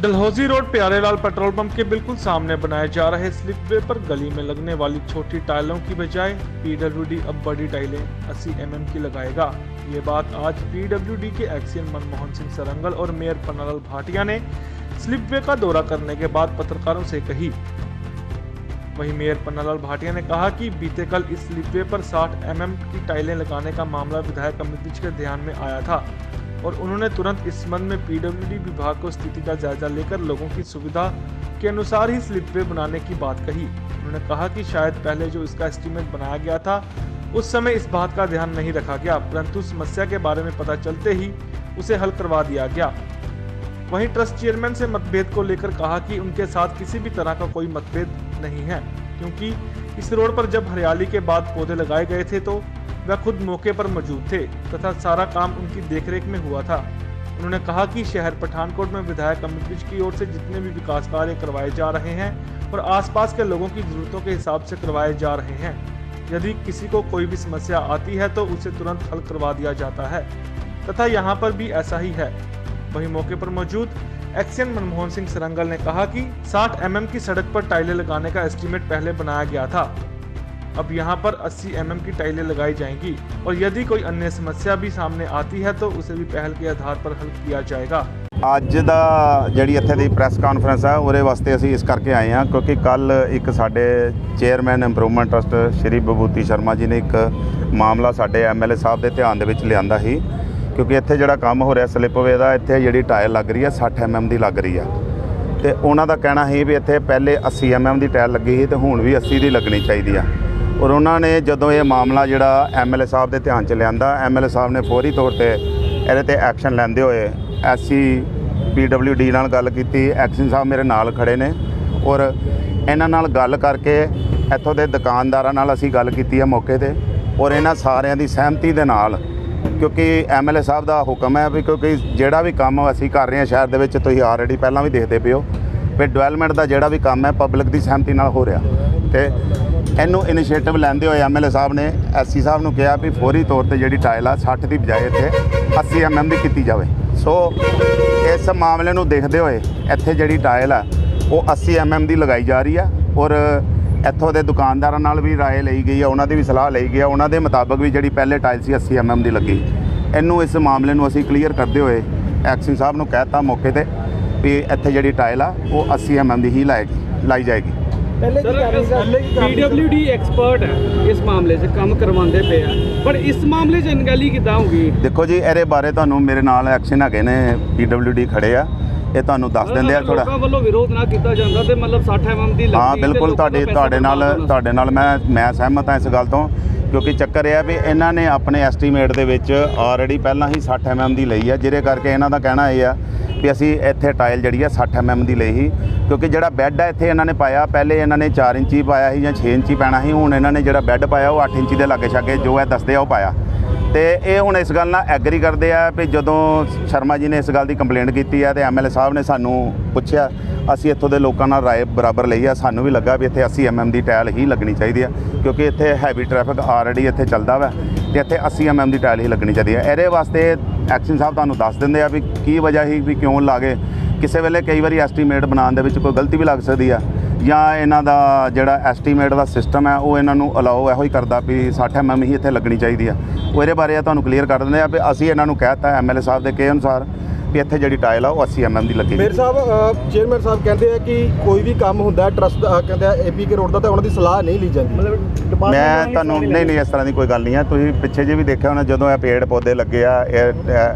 Dalhousie road Pyarelal petrol pump के बिल्कुल सामने बनाए जा रहे स्लिपवे पर गली में लगने वाली छोटी टाइलों की बजाय पीडब्ल्यूडी अब बड़ी टाइलें 80 mm की लगाएगा। ये बात आज पीडब्ल्यूडी के एक्सीएन मनमोहन सिंह सरंगल और मेयर पन्नालाल भाटिया ने स्लिपवे का दौरा करने के बाद पत्रकारों से कही। वहीं मेयर पन्नालाल भाटिया ने कहा कि बीते कल इस स्लिपवे पर 60 mm की टाइलें लगाने का मामला विधायक अमित विज के ध्यान में आया था और उन्होंने तुरंत इस संबंध में पीडब्ल्यूडी विभाग को स्थिति का जायजा लेकर लोगों की सुविधा के अनुसार ही स्लिपवे बनाने की बात कही। उन्होंने कहा कि शायद पहले जो इसका एस्टीमेट बनाया गया था उस समय इस बात का ध्यान नहीं रखा गया, परंतु समस्या के बारे में पता चलते ही उसे हल करवा दिया गया। वहीं ट्रस्ट चेयरमैन से मतभेद को लेकर कहा कि उनके साथ किसी भी तरह का कोई मतभेद नहीं है, क्योंकि इस रोड पर जब हरियाली के बाद पौधे लगाए गए थे तो वह खुद मौके पर मौजूद थे तथा सारा काम उनकी देखरेख में हुआ था। उन्होंने कहा कि शहर पठानकोट में विधायक अमित विज की ओर से जितने भी विकास कार्य करवाए जा रहे हैं और आसपास के लोगों की जरूरतों के हिसाब से करवाए जा रहे हैं। यदि किसी को कोई भी समस्या आती है तो उसे तुरंत हल करवा दिया जाता है तथा यहाँ पर भी ऐसा ही है। वहीं मौके पर मौजूद एक्सीएन मनमोहन सिंह सरंगल ने कहा कि 60 mm की सड़क पर टाइलें लगाने का एस्टीमेट पहले बनाया गया था, अब यहाँ पर 80 mm की टाइलें लगाई जाएंगी और यदि कोई अन्य समस्या भी सामने आती है तो उसे भी पहल के आधार पर हल किया जाएगा। ਅੱਜ ਦਾ ਜਿਹੜੀ ਇੱਥੇ ਦੀ ਪ੍ਰੈਸ ਕਾਨਫਰੰਸ ਹੈ ਉਹਦੇ ਵਾਸਤੇ ਅਸੀਂ ਇਸ ਕਰਕੇ ਆਏ ਹਾਂ ਕਿਉਂਕਿ ਕੱਲ ਇੱਕ ਸਾਡੇ ਚੇਅਰਮੈਨ ਇੰਪਰੂਵਮੈਂਟ ਟਰਸਟ ਸ਼੍ਰੀ ਵਿਭੂਤੀ ਸ਼ਰਮਾ ਜੀ ਨੇ ਇੱਕ ਮਾਮਲਾ ਸਾਡੇ ਐਮਐਲਏ ਸਾਹਿਬ ਦੇ ਧਿਆਨ ਦੇ ਵਿੱਚ ਲਿਆਂਦਾ ਸੀ, ਕਿਉਂਕਿ ਇੱਥੇ ਜਿਹੜਾ ਕੰਮ ਹੋ ਰਿਹਾ ਸਲਿਪਵੇ ਦਾ, ਇੱਥੇ ਜਿਹੜੀ ਟਾਇਲ ਲੱਗ ਰਹੀ ਹੈ 60 mm ਦੀ ਲੱਗ ਰਹੀ ਆ ਤੇ ਉਹਨਾਂ ਦਾ ਕਹਿਣਾ ਸੀ ਵੀ ਇੱਥੇ ਪਹਿਲੇ 80 mm ਦੀ ਟਾਇਲ ਲੱਗੀ ਸੀ ਤੇ ਹੁਣ ਵੀ 80 ਦੀ ਲੱਗਣੀ ਚਾਹੀਦੀ ਆ। ਔਰ ਉਹਨਾਂ ਨੇ ਜਦੋਂ ਇਹ ਮਾਮਲਾ ਜਿਹੜਾ ਐਮਐਲਏ ਸਾਹਿਬ ਦੇ ਧਿਆਨ 'ਚ ਲਿਆਂਦਾ, ਐਮਐਲਏ ਸਾਹਿਬ ਨੇ ਫੌਰੀ ਤੌਰ ਤੇ ਇਹਦੇ ਤੇ ਐਕਸ਼ਨ ਲੈਂਦੇ ਹੋਏ ਐਸਸੀ ਪੀਡਬਲਯੂਡੀ ਨਾਲ ਗੱਲ ਕੀਤੀ। ਐਕਸ਼ਨ ਸਾਹਿਬ ਮੇਰੇ ਨਾਲ ਖੜੇ ਨੇ ਔਰ ਇਹਨਾਂ ਨਾਲ ਗੱਲ ਕਰਕੇ ਇੱਥੋਂ ਦੇ ਦੁਕਾਨਦਾਰਾਂ ਨਾਲ ਅਸੀਂ ਗੱਲ ਕੀਤੀ ਹੈ ਮੌਕੇ ਤੇ ਔਰ ਇਹਨਾਂ ਸਾਰਿਆਂ ਦੀ ਸਹਿਮਤੀ ਦੇ ਨਾਲ, ਕਿਉਂਕਿ ਐਮਐਲਏ ਸਾਹਿਬ ਦਾ ਹੁਕਮ ਹੈ ਵੀ ਕਿਉਂਕਿ ਜਿਹੜਾ ਵੀ ਕੰਮ ਅਸੀਂ ਕਰ ਰਹੇ ਹਾਂ ਸ਼ਹਿਰ ਦੇ ਵਿੱਚ, ਤੁਸੀਂ ਆਲਰੇਡੀ ਪਹਿਲਾਂ ਵੀ ਦੇਖਦੇ ਪਏ ਹੋ ਵੀ ਡਿਵੈਲਪਮੈਂਟ ਦਾ ਜਿਹੜਾ ਵੀ ਕੰਮ ਹੈ ਪਬਲਿਕ ਦੀ ਸਹਿਮਤੀ ਨਾਲ ਹੋ ਰਿਹਾ ਤੇ ਇਹਨੂੰ ਇਨੀਸ਼ੀਏਟਿਵ ਲੈਂਦੇ ਹੋਏ ਐਮਐਲਏ ਸਾਹਿਬ ਨੇ ਐਸਸੀ ਸਾਹਿਬ ਨੂੰ ਕਿਹਾ ਵੀ ਫੌਰੀ ਤੌਰ ਤੇ ਜਿਹੜੀ ਟਾਇਲ ਆ 60 ਦੀ ਬਜਾਏ ਇੱਥੇ 80 mm ਦੀ ਕੀਤੀ ਜਾਵੇ। ਸੋ ਇਸ ਮਾਮਲੇ ਨੂੰ ਦੇਖਦੇ ਹੋਏ ਇੱਥੇ ਜਿਹੜੀ ਟਾਇਲ ਆ ਉਹ 80 mm ਦੀ ਲਗਾਈ ਜਾ ਰਹੀ ਆ ਔਰ ਇੱਥੋਂ ਦੇ ਦੁਕਾਨਦਾਰਾਂ ਨਾਲ ਵੀ ਰਾਏ ਲਈ ਗਈ ਆ, ਉਹਨਾਂ ਦੀ ਵੀ ਸਲਾਹ ਲਈ ਗਈ ਆ। ਉਹਨਾਂ ਦੇ ਮੁਤਾਬਕ ਵੀ ਜਿਹੜੀ ਪਹਿਲੇ ਟਾਇਲ ਸੀ 80 mm ਦੀ ਲੱਗੀ। ਇਹਨੂੰ ਇਸ ਮਾਮਲੇ ਨੂੰ ਅਸੀਂ ਕਲੀਅਰ ਕਰਦੇ ਹੋਏ ਐਕਸ਼ਨ ਸਾਹਿਬ ਨੂੰ ਕਹਿਤਾ ਮੌਕੇ ਤੇ ਵੀ ਇੱਥੇ ਜਿਹੜੀ ਟਾਇਲ ਆ ਉਹ 80 mm ਦੀ ਹੀ ਲਾਈ ਜਾਏਗੀ। पीडब्ल्यूडी एक्सपर्ट है इस मामले से काम करवाते पे हैं, पर इस मामले से अनगैली कितना होगी? देखो जी ਇਹਦੇ ਬਾਰੇ ਤੁਹਾਨੂੰ ਮੇਰੇ ਨਾਲ ਐਕਸ਼ਨ ਹੈਗੇ ਨੇ, ਪੀਡਬਲਯੂਡੀ ਖੜੇ ਆ, ਇਹ ਤੁਹਾਨੂੰ ਦੱਸ ਦਿੰਦੇ ਆ ਥੋੜਾ। ਲੋਕਾਂ ਵੱਲੋਂ ਵਿਰੋਧ ਨਾ ਕੀਤਾ ਜਾਂਦਾ ਤੇ ਮਤਲਬ 60 mm ਦੀ ਲੱਗਦੀ। ਹਾਂ ਬਿਲਕੁਲ ਤੁਹਾਡੇ ਨਾਲ ਮੈਂ ਸਹਿਮਤ ਹਾਂ ਇਸ ਗੱਲ ਤੋਂ, ਕਿਉਂਕਿ ਚੱਕਰ ਇਹ ਆ ਵੀ ਇਹਨਾਂ ਨੇ ਆਪਣੇ ਐਸਟੀਮੇਟ ਦੇ ਵਿੱਚ ਆਲਰੇਡੀ ਪਹਿਲਾਂ ਹੀ 60 mm ਦੀ ਲਈ ਆ, ਜਿਹਦੇ ਕਰਕੇ ਇਹਨਾਂ ਦਾ ਕਹਿਣਾ ਇਹ ਆ ਵੀ ਅਸੀਂ ਇੱਥੇ ਟਾਇਲ ਜਿਹੜੀ ਆ 60 mm ਦੀ ਲਈ ਸੀ, ਕਿਉਂਕਿ ਜਿਹੜਾ ਬੈੱਡ ਆ ਇੱਥੇ ਇਹਨਾਂ ਨੇ ਪਾਇਆ, ਪਹਿਲੇ ਇਹਨਾਂ ਨੇ 4 ਇੰਚੀ ਪਾਇਆ ਸੀ ਜਾਂ 6 ਇੰਚੀ ਪੈਣਾ ਸੀ, ਹੁਣ ਇਹਨਾਂ ਨੇ ਜਿਹੜਾ ਬੈੱਡ ਪਾਇਆ ਉਹ 8 ਇੰਚੀ ਦੇ ਲਾਗੇ ਛਾਗੇ ਜੋ ਹੈ ਦੱਸਦੇ ਆ ਉਹ ਪਾਇਆ। ਤੇ ਇਹ ਹੁਣ ਇਸ ਗੱਲ ਨਾਲ ਐਗਰੀ ਕਰਦੇ ਆ ਵੀ ਜਦੋਂ ਸ਼ਰਮਾ ਜੀ ਨੇ ਇਸ ਗੱਲ ਦੀ ਕੰਪਲੇਂਟ ਕੀਤੀ ਆ ਤੇ ਐਮਐਲਏ ਸਾਹਿਬ ਨੇ ਸਾਨੂੰ ਪੁੱਛਿਆ, ਅਸੀਂ ਇੱਥੋਂ ਦੇ ਲੋਕਾਂ ਨਾਲ ਰਾਏ ਬਰਾਬਰ ਲਈ ਆ, ਸਾਨੂੰ ਵੀ ਲੱਗਾ ਵੀ ਇੱਥੇ 80 mm ਦੀ ਟਾਇਲ ਹੀ ਲੱਗਣੀ ਚਾਹੀਦੀ ਆ, ਕਿਉਂਕਿ ਇੱਥੇ ਹੈਵੀ ਟ੍ਰੈਫਿਕ ਆਲਰੇਡੀ ਇੱਥੇ ਚੱਲਦਾ ਵਾ ਤੇ ਇੱਥੇ 80 mm ਦੀ ਟਾਇਲ ਹੀ ਲੱਗਣੀ ਚਾਹੀਦੀ ਆ। ਇਹਦੇ ਵਾਸਤੇ ਐਕਸ਼ਨ ਸਾਹਿਬ ਤੁਹਾਨੂੰ ਦੱਸ ਦਿੰਦੇ ਆ ਵੀ ਕੀ ਵਜ੍ਹਾ ਸੀ ਵੀ ਕਿਉਂ ਲਾਗੇ। ਕਿਸੇ ਵੇਲੇ ਕਈ ਵਾਰੀ ਐਸਟੀਮੇਟ ਬਣਾਉਣ ਦੇ ਵਿੱਚ ਕੋਈ ਗਲਤੀ ਵੀ ਲੱਗ ਸਕਦੀ ਆ, ਜਾਂ ਇਹਨਾਂ ਦਾ ਜਿਹੜਾ ਐਸਟੀਮੇਟ ਦਾ ਸਿਸਟਮ ਹੈ ਉਹ ਇਹਨਾਂ ਨੂੰ ਅਲਾਓ ਇਹੋ ਹੀ ਕਰਦਾ ਵੀ 60 mm ਹੀ ਇੱਥੇ ਲੱਗਣੀ ਚਾਹੀਦੀ ਆ। ਉਹ ਇਹਦੇ ਬਾਰੇ ਤੁਹਾਨੂੰ ਕਲੀਅਰ ਕਰ ਦਿੰਦੇ ਆ ਵੀ ਅਸੀਂ ਇਹਨਾਂ ਨੂੰ ਕਹਿ ਦਿੱਤਾ ਐਮਐਲਏ ਸਾਹਿਬ ਦੇ ਕਹੇ ਅਨੁਸਾਰ ਵੀ ਇੱਥੇ ਜਿਹੜੀ ਟਾਇਲ ਆ ਉਹ 80 mm ਦੀ ਲੱਗੀ। ਮੇਅਰ ਸਾਹਿਬ ਚੇਅਰਮੈਨ ਸਾਹਿਬ ਕਹਿੰਦੇ ਆ ਕਿ ਕੋਈ ਵੀ ਕੰਮ ਹੁੰਦਾ ਟਰਸਟ ਕਹਿੰਦੇ ਆ ਏਪੀਕੇ ਰੋਡ ਦਾ ਤਾਂ ਉਹਨਾਂ ਦੀ ਸਲਾਹ ਨਹੀਂ ਲਈ ਜਾਂਦੀ। ਮਤਲਬ ਮੈਂ ਤੁਹਾਨੂੰ ਨਹੀਂ ਇਸ ਤਰ੍ਹਾਂ ਦੀ ਕੋਈ ਗੱਲ ਨਹੀਂ ਹੈ। ਤੁਸੀਂ ਪਿੱਛੇ ਜੇ ਵੀ ਦੇਖਿਆ ਹੋਣਾ ਜਦੋਂ ਇਹ ਪੇੜ ਪੌਦੇ ਲੱਗੇ ਆ, ਇਹ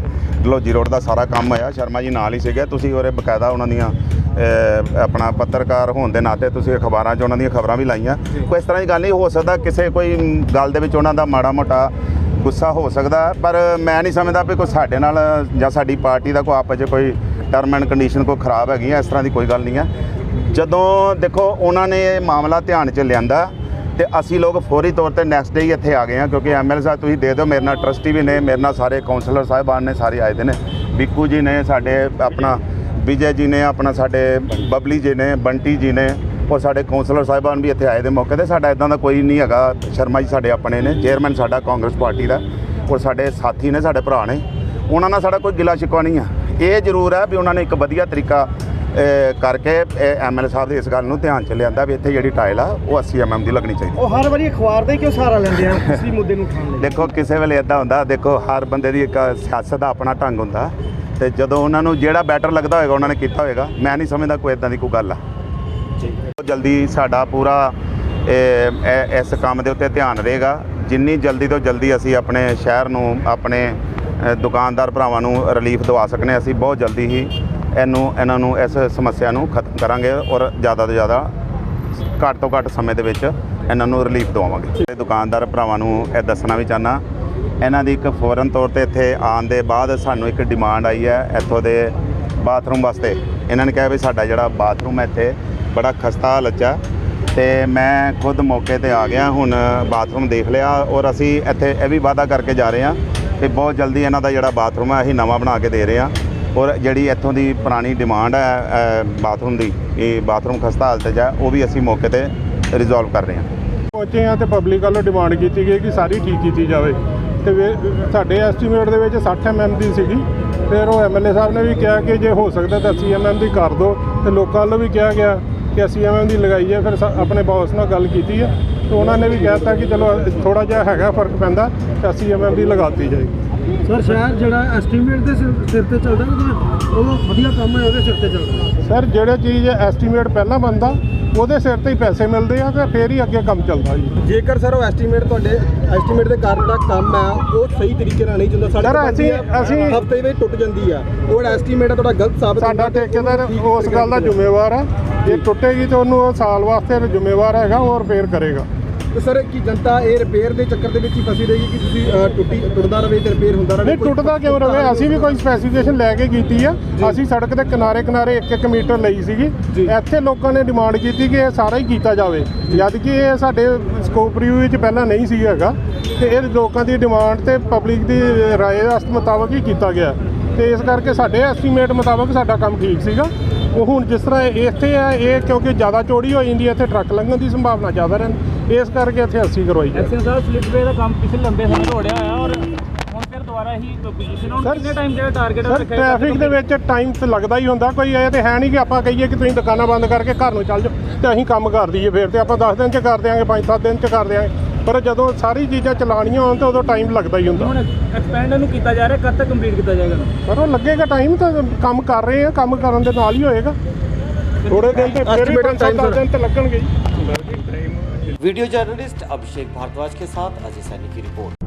ਡਲਹੌਜੀ ਰੋਡ ਦਾ ਸਾਰਾ ਕੰਮ ਹੋਇਆ, ਸ਼ਰਮਾ ਜੀ ਨਾਲ ਹੀ ਸੀਗੇ, ਤੁਸੀਂ ਉਹਦੇ ਬਕਾਇਦਾ ਉਹਨਾਂ ਦੀਆਂ ਆਪਣਾ ਪੱਤਰਕਾਰ ਹੋਣ ਦੇ ਨਾਤੇ ਤੁਸੀਂ ਅਖਬਾਰਾਂ 'ਚ ਉਹਨਾਂ ਦੀਆਂ ਖਬਰਾਂ ਵੀ ਲਾਈਆਂ। ਕੋਈ ਇਸ ਤਰ੍ਹਾਂ ਦੀ ਗੱਲ ਨਹੀਂ ਹੋ ਸਕਦਾ, ਕਿਸੇ ਕੋਈ ਗੱਲ ਦੇ ਵਿੱਚ ਉਹਨਾਂ ਦਾ ਮਾੜਾ ਮੋਟਾ ਗੁੱਸਾ ਹੋ ਸਕਦਾ, ਪਰ ਮੈਂ ਨਹੀਂ ਸਮਝਦਾ ਵੀ ਕੋਈ ਸਾਡੇ ਨਾਲ ਜਾਂ ਸਾਡੀ ਪਾਰਟੀ ਦਾ ਕੋਈ ਆਪਸ 'ਚ ਕੋਈ ਟਰਮ ਐਂਡ ਕੰਡੀਸ਼ਨ ਕੋਈ ਖਰਾਬ ਹੈਗੀ ਆ, ਇਸ ਤਰ੍ਹਾਂ ਦੀ ਕੋਈ ਗੱਲ ਨਹੀਂ ਹੈ। ਜਦੋਂ ਦੇਖੋ ਉਹਨਾਂ ਨੇ ਇਹ ਮਾਮਲਾ ਧਿਆਨ 'ਚ ਲਿਆਂਦਾ ਤੇ ਅਸੀਂ ਲੋਕ ਫੌਰੀ ਤੌਰ ਤੇ ਨੈਕਸਟ ਡੇ ਹੀ ਇੱਥੇ ਆ ਗਏ ਹਾਂ, ਕਿਉਂਕਿ ਐਮਐਲਏ ਸਾਹਿਬ ਤੁਸੀਂ ਦੇ ਦਿਓ, ਮੇਰੇ ਨਾਲ ਟਰਸਟੀ ਵੀ ਨੇ, ਮੇਰੇ ਨਾਲ ਸਾਰੇ ਕਾਉਂਸਲਰ ਸਾਹਿਬਾਨ ਨੇ, ਸਾਰੇ ਆਏ ਦੇ ਨੇ, ਬਿੱਕੂ ਜੀ ਨੇ, ਸਾਡੇ ਆਪਣਾ ਵਿਜੇ ਜੀ ਨੇ, ਆਪਣਾ ਸਾਡੇ ਬਬਲੀ ਜੀ ਨੇ, ਬੰਟੀ ਜੀ ਨੇ ਔਰ ਸਾਡੇ ਕਾਉਂਸਲਰ ਸਾਹਿਬਾਨ ਵੀ ਇੱਥੇ ਆਏ ਦੇ ਮੌਕੇ ਤੇ। ਸਾਡਾ ਇਦਾਂ ਦਾ ਕੋਈ ਨਹੀਂ ਹੈਗਾ। ਸ਼ਰਮਾ ਜੀ ਸਾਡੇ ਆਪਣੇ ਨੇ, ਚੇਅਰਮੈਨ ਸਾਡਾ ਕਾਂਗਰਸ ਪਾਰਟੀ ਦਾ ਔਰ ਸਾਡੇ ਸਾਥੀ ਨੇ, ਸਾਡੇ ਭਰਾ ਨੇ, ਉਹਨਾਂ ਨਾਲ ਸਾਡਾ ਕੋਈ ਗਿਲਾ ਸ਼ਿਕਵਾ ਨਹੀਂ ਆ। ਇਹ ਜ਼ਰੂਰ ਹੈ ਵੀ ਉਹਨਾਂ ਨੇ ਇੱਕ ਵਧੀਆ ਤਰੀਕਾ ਕਰਕੇ ਐਮਐਲਏ ਸਾਹਿਬ ਦੇ ਇਸ ਗੱਲ ਨੂੰ ਧਿਆਨ 'ਚ ਲਿਆਂਦਾ ਵੀ ਇੱਥੇ ਜਿਹੜੀ ਟਾਇਲ ਆ ਉਹ 80 mm ਦੀ ਲੱਗਣੀ ਚਾਹੀਦੀ। ਉਹ ਹਰ ਵਾਰੀ ਅਖਬਾਰ ਦਾ ਹੀ ਕਿਉਂ ਸਹਾਰਾ ਲੈਂਦੇ ਆ ਕਿਸੇ ਮੁੱਦੇ ਨੂੰ ਉਠਾਉਣ ਲਈ? ਦੇਖੋ ਕਿਸੇ ਵੇਲੇ ਇਦਾਂ ਹੁੰਦਾ, ਦੇਖੋ ਹਰ ਬੰਦੇ ਦੀ ਇੱਕ ਸਿਆਸਤ ਦਾ ਆਪਣਾ ਢੰਗ ਹੁੰਦਾ, ਤੇ ਜਦੋਂ ਉਹਨਾਂ ਨੂੰ ਜਿਹੜਾ ਬੈਟਰ ਲੱਗਦਾ ਹੋਏਗਾ ਉਹਨਾਂ ਨੇ ਕੀਤਾ ਹੋਏਗਾ। ਮੈਂ ਨਹੀਂ ਸਮਝਦਾ ਕੋਈ ਇਦਾਂ ਦੀ ਕੋਈ ਗੱਲ ਆ। ਬਹੁਤ ਜਲਦੀ ਸਾਡਾ ਪੂਰਾ ਇਸ ਕੰਮ ਦੇ ਉੱਤੇ ਧਿਆਨ ਰਹੇਗਾ। ਜਿੰਨੀ ਜਲਦੀ ਤੋਂ ਜਲਦੀ ਅਸੀਂ ਆਪਣੇ ਸ਼ਹਿਰ ਨੂੰ, ਆਪਣੇ ਦੁਕਾਨਦਾਰ ਭਰਾਵਾਂ ਨੂੰ ਰਿਲੀਫ ਦਵਾ ਸਕਨੇ, ਅਸੀਂ ਬਹੁਤ ਜਲਦੀ ਹੀ ਇਹਨਾਂ ਨੂੰ ਇਸ ਸਮੱਸਿਆ ਨੂੰ ਖਤਮ ਕਰਾਂਗੇ ਔਰ ਜ਼ਿਆਦਾ ਤੋਂ ਜ਼ਿਆਦਾ ਘੱਟ ਤੋਂ ਘੱਟ ਸਮੇਂ ਦੇ ਵਿੱਚ ਇਹਨਾਂ ਨੂੰ ਰਿਲੀਫ ਦਵਾਵਾਂਗੇ। ਦੁਕਾਨਦਾਰ ਭਰਾਵਾਂ ਨੂੰ ਇਹ ਦੱਸਣਾ ਵੀ ਚਾਹੁੰਦਾ, ਇਹਨਾਂ ਦੀ ਇੱਕ ਫੌਰਨ ਤੌਰ ਤੇ ਇੱਥੇ ਆਉਣ ਦੇ ਬਾਅਦ ਸਾਨੂੰ ਇੱਕ ਡਿਮਾਂਡ ਆਈ ਹੈ ਇੱਥੋਂ ਦੇ ਬਾਥਰੂਮ ਵਾਸਤੇ। ਇਹਨਾਂ ਨੇ ਕਿਹਾ ਵੀ ਸਾਡਾ ਜਿਹੜਾ ਬਾਥਰੂਮ ਹੈ ਇੱਥੇ ਬੜਾ ਖਸਤਾ ਹਾਲਤ 'ਚ ਹੈ, ਤੇ ਮੈਂ ਖੁਦ ਮੌਕੇ ਤੇ ਆ ਗਿਆ, ਹੁਣ ਬਾਥਰੂਮ ਦੇਖ ਲਿਆ ਔਰ ਅਸੀਂ ਇੱਥੇ ਇਹ ਵੀ ਵਾਅਦਾ ਕਰਕੇ ਜਾ ਰਹੇ ਹਾਂ ਕਿ ਬਹੁਤ ਜਲਦੀ ਇਹਨਾਂ ਦਾ ਜਿਹੜਾ ਬਾਥਰੂਮ ਹੈ ਅਸੀਂ ਨਵਾਂ ਬਣਾ ਕੇ ਦੇ ਰਹੇ ਹਾਂ। ਔਰ ਜਿਹੜੀ ਇੱਥੋਂ ਦੀ ਪੁਰਾਣੀ ਡਿਮਾਂਡ ਹੈ ਬਾਥਰੂਮ ਦੀ, ਇਹ ਬਾਥਰੂਮ ਖਸਤਾ ਹਾਲਤ 'ਚ ਹੈ, ਉਹ ਵੀ ਅਸੀਂ ਮੌਕੇ ਤੇ ਰਿਜ਼ੋਲਵ ਕਰ ਰਹੇ ਹਾਂ। ਪਹੁੰਚੇ ਹਾਂ ਤੇ ਪਬਲਿਕ ਵੱਲੋਂ ਡਿਮਾਂਡ ਕੀਤੀ ਗਈ ਕਿ ਸਾਰੀ ਠੀਕ ਕੀਤੀ ਜਾਵੇ, ਤੇ ਸਾਡੇ ਐਸਟੀਮੇਟ ਦੇ ਵਿੱਚ 60 mm ਦੀ ਸੀਗੀ। ਫਿਰ ਉਹ ਐਮਐਲਏ ਸਾਹਿਬ ਨੇ ਵੀ ਕਿਹਾ ਕਿ ਜੇ ਹੋ ਸਕਦਾ ਤਾਂ 80 mm ਦੀ ਕਰ ਦਿਓ, ਤੇ ਲੋਕਾਂ ਵੱਲੋਂ ਵੀ ਕਿਹਾ ਗਿਆ ਕਿ 80 mm ਦੀ ਲਗਾਈ ਹੈ। ਫਿਰ ਆਪਣੇ ਬੌਸ ਨਾਲ ਗੱਲ ਕੀਤੀ ਹੈ ਤੇ ਉਹਨਾਂ ਨੇ ਵੀ ਕਹਿ ਦਿੱਤਾ ਕਿ ਚਲੋ ਥੋੜਾ ਜਿਹਾ ਹੈਗਾ ਫਰਕ ਪੈਂਦਾ, 80 mm ਦੀ ਲਗਾਤੀ ਜਾਏਗੀ। ਸਰ ਸ਼ਹਿਰ ਜਿਹੜਾ ਐਸਟੀਮੇਟ ਦੇ ਸਿਰ ਤੇ ਚੱਲਦਾ, ਉਹ ਵਧੀਆ ਕੰਮ ਹੈ ਉਹਦੇ ਸਿਰ ਤੇ ਚੱਲਦਾ। ਸਰ ਜਿਹੜੇ ਚੀਜ਼ ਐਸਟੀਮੇਟ ਪਹਿਲਾਂ ਬਣਦਾ ਉਹਦੇ ਸਿਰ ਤੇ ਹੀ ਪੈਸੇ ਮਿਲਦੇ ਆ, ਤੇ ਫਿਰ ਹੀ ਅੱਗੇ ਕੰਮ ਚੱਲਦਾ ਜੀ। ਜੇਕਰ ਸਰ ਉਹ ਐਸਟੀਮੇਟ ਦੇ ਕਾਰਨ ਦਾ ਕੰਮ ਹੈ ਉਹ ਸਹੀ ਤਰੀਕੇ ਨਾਲ ਨਹੀਂ ਚੱਲਦਾ, ਸਰ ਅਸੀਂ ਹਫਤੇ ਵਿੱਚ ਟੁੱਟ ਜਾਂਦੀ ਆ, ਉਹ ਐਸਟੀਮੇਟ ਹੈ ਤੁਹਾਡਾ ਗਲਤ ਸਾਬਤ ਸਾਡਾ ਠੇਕੇਦਾਰ ਉਸ ਗੱਲ ਦਾ ਜ਼ਿੰਮੇਵਾਰ ਹੈ। ਜੇ ਟੁੱਟੇਗੀ ਤਾਂ ਉਹਨੂੰ ਉਹ ਸਾਲ ਵਾਸਤੇ ਜ਼ਿੰਮੇਵਾਰ ਹੈਗਾ, ਉਹ ਰਿਪੇਅਰ ਕਰੇਗਾ। ਤੇ ਸਰ ਕੀ ਜਨਤਾ ਇਹ ਰਿਪੇਅਰ ਦੇ ਚੱਕਰ ਦੇ ਵਿੱਚ ਹੀ ਫਸੀ ਰਹੇਗੀ ਕਿ ਤੁਸੀਂ ਟੁੱਟਦਾ ਰਵੇ ਤੇ ਰਿਪੇਅਰ ਹੁੰਦਾ ਰਹੇ? ਨਹੀਂ, ਟੁੱਟਦਾ ਕਿਉਂ ਰਵੇ? ਅਸੀਂ ਵੀ ਕੋਈ ਸਪੈਸੀਫਿਕੇਸ਼ਨ ਲੈ ਕੇ ਕੀਤੀ ਆ। ਅਸੀਂ ਸੜਕ ਦੇ ਕਿਨਾਰੇ 1-1 ਮੀਟਰ ਲਈ ਸੀਗੀ। ਇੱਥੇ ਲੋਕਾਂ ਨੇ ਡਿਮਾਂਡ ਕੀਤੀ ਕਿ ਇਹ ਸਾਰਾ ਹੀ ਕੀਤਾ ਜਾਵੇ, ਜਦ ਕਿ ਇਹ ਸਾਡੇ ਸਕੋਪ ਰਿਵਿਊ ਵਿੱਚ ਪਹਿਲਾਂ ਨਹੀਂ ਸੀ ਹੈਗਾ, ਤੇ ਇਹ ਲੋਕਾਂ ਦੀ ਡਿਮਾਂਡ ਤੇ ਪਬਲਿਕ ਦੀ ਰਾਏ ਮੁਤਾਬਕ ਹੀ ਕੀਤਾ ਗਿਆ। ਤੇ ਇਸ ਕਰਕੇ ਸਾਡੇ ਐਸਟੀਮੇਟ ਮੁਤਾਬਕ ਸਾਡਾ ਕੰਮ ਠੀਕ ਸੀਗਾ। ਉਹ ਹੁਣ ਜਿਸ ਤਰ੍ਹਾਂ ਇੱਥੇ ਹੈ, ਇਹ ਕਿਉਂਕਿ ਜ਼ਿਆਦਾ ਚੌੜੀ ਹੋ ਜਾਂਦੀ ਹੈ, ਇੱਥੇ ਟਰੱਕ ਲੰਘਣ ਦੀ ਸੰਭਾਵਨਾ ਜ਼ਿਆਦਾ ਰਹਿੰਦੀ, ਇਸ ਕਰਕੇ ਇੱਥੇ 80 ਕਰਵਾਈ ਹੈ। ਐਕਸ਼ਨ ਸਾਹਿਬ ਸਲਿਪਵੇ ਦਾ ਕੰਮ ਪਿਛਲੇ ਲੰਬੇ ਸਮੇਂ ਤੋਂ ਹੋੜਿਆ ਹੋਇਆ, ਔਰ ਹੁਣ ਫਿਰ ਦੁਬਾਰਾ ਹੀ ਪੋਜੀਸ਼ਨ ਹੁਣ ਕਿੰਨੇ ਟਾਈਮ ਜਿਹੜਾ ਟਾਰਗੇਟ ਸਰ ਟ੍ਰੈਫਿਕ ਦੇ ਵਿੱਚ ਟਾਈਮ ਤਾਂ ਲੱਗਦਾ ਹੀ ਹੁੰਦਾ, ਕੋਈ ਇਹ ਤੇ ਹੈ ਨਹੀਂ ਕਿ ਆਪਾਂ ਕਹੀਏ ਕਿ ਤੁਸੀਂ ਦੁਕਾਨਾਂ ਬੰਦ ਕਰਕੇ ਘਰ ਨੂੰ ਚੱਲ ਜਾਓ ਤੇ ਅਸੀਂ ਕੰਮ ਕਰ ਦਈਏ। ਫਿਰ ਤੇ ਆਪਾਂ 10 ਦਿਨ 'ਚ ਕਰ ਦਿਆਂਗੇ, 5-7 ਦਿਨ 'ਚ ਕਰ ਦਿਆਂਗੇ, ਪਰ ਜਦੋਂ ਸਾਰੀ ਚੀਜ਼ਾਂ ਚਲਾਉਣੀਆਂ ਹੋਣ ਤਾਂ ਉਦੋਂ ਟਾਈਮ ਲੱਗਦਾ ਹੀ ਹੁੰਦਾ। ਹੁਣ ਐਕਸਪੈਂਡ ਨੂੰ ਕੀਤਾ ਜਾ ਰਿਹਾ, ਕਦ ਤੱਕ ਕੰਪਲੀਟ ਕੀਤਾ ਜਾਏਗਾ? ਪਰ ਉਹ ਲੱਗੇਗਾ ਟਾਈਮ, ਤਾਂ ਕੰਮ ਕਰ ਰਹੇ ਆ, ਕੰਮ ਕਰਨ ਦੇ ਨਾਲ ਹੀ ਹੋਏਗਾ। ਥੋੜੇ ਦਿਨ ਤੇ ਫਿਰ ਵੀ 5-7 ਦਿਨ ਤੇ ਲੱਗਣਗੇ। वीडियो जर्नलिस्ट अभिषेक भारद्वाज के साथ अजय सैनी की रिपोर्ट।